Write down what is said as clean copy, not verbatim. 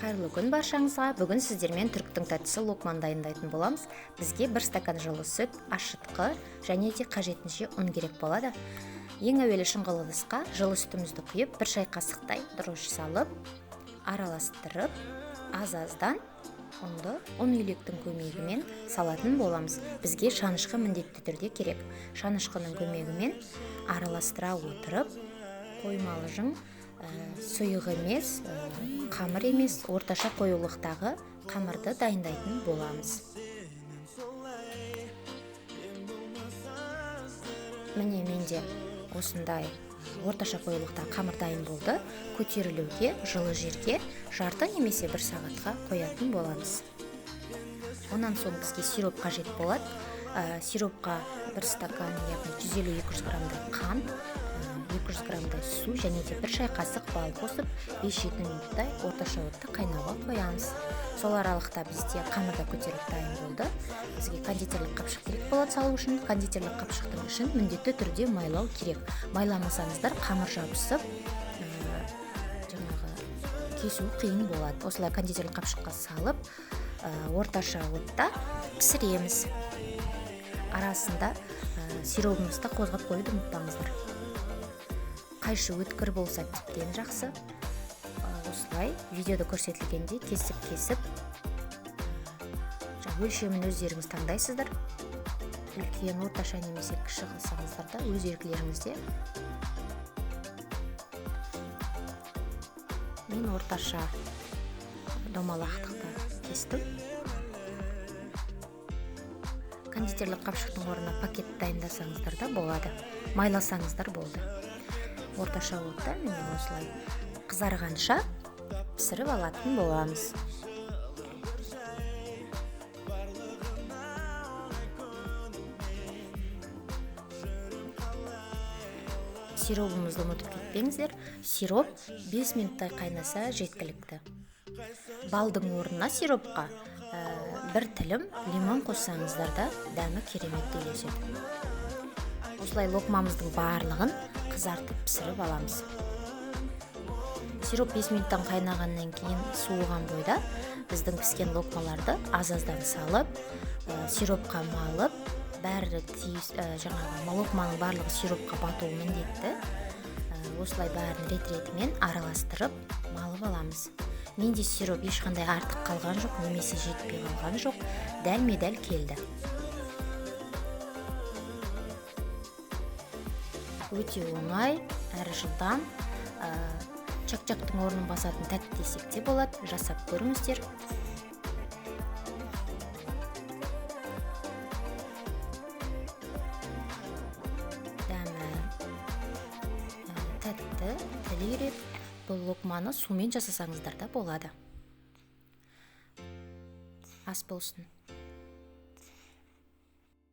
Қайырлы күн баршаңызға. Бүгін сіздермен түріктің тәттісі локман дайындайтын боламыз. Бізге 1 стакан жылы сүт, ашытқы және де қажетінше ұн керек болады. Ең әуелі шұңғыл ыдысқа жылы сүтімізді құйып, 1 шай қасықтай дрожжи салып, араластырып, аз-аздан ұнды ұн електің көмегімен салатын боламыз. Бізге шанышқы міндетті түрде керек. Шанышқының көмегімен араластыра отырып, қоймалы жың сұйық емес, қамыр емес, орташа қоюлықтағы қамырды дайындайтын боламыз. Міне менде осындай орташа қоюлықтағы қамыр дайын болды. Көтерілуге жылы жерге жарты немесе 1 сағатқа қоятын боламыз. Онан соң бізге сироп қажет болады. Сиропқа 1 стакан, яғни 150-200 граммдай қант, 200 граммдай су және де 1 шай қасық бал қосып 5-7 минуттай орташа отта қайнауға қоямыз. Сол аралықта бізде қамыр да көтеріліп дайын болды. Бізге кондитерлік қапшық керек болады салу үшін. Кондитерлік қапшықтың ішін міндетті түрде майлау керек. Майламасаңыздар қамыр жабысып, кесу қиын болады. Осылай кондитерлік қапшыққа салып, орташа отта пісіреміз. Арасында сиробымызды қозғап қоюды ұмытпаңыздар. Қайшы өткір болса тіптен жақсы. Осылай видеода көрсетілгенде кесіп өлшемін өздеріңіз таңдайсыздар. Үлкен, орташа немесе кіші қылсаңыздар да өз еркілеріңізде. Мен орташа домалақтықта кестім. Кондитерлік қапшықтың орнына пакет дайындасаңыздар да болады. Майласаңыздар болды. Орташа отта міне осылай қызарғанша пісіріп алатын боламыз. Сиробымызды ұмытып кетпеңіздер. Сироп 5 минуттай қайнаса жеткілікті. Балдың орнына сиропқа 1 тілім лимон қоссаңыздар да дәмі керемет үйлеседі. Осылай локмамыздың барлығын қызартып пісіріп аламыз. Сироп 5 минуттан қайнағаннан кейін суыған бойда біздің піскен локмаларды аз-аздан салып, сиропқа малып, локманың барлығы сиропқа батуы міндетті. Осылай бәрін рет-ретімен араластырып малып аламыз. Менде сироп ешқандай артық қалған жоқ, немесе жетпей қалған жоқ, дәлме-дәл келді. Өте оңай, әрі жылдам, чак-чактың орнын басатын тәтті десек те болады. Жасап көріңіздер. Дәмі тәтті, тілі үйрет. Бұл локманы сумен жасасаңыздар да болады. Ас болсын.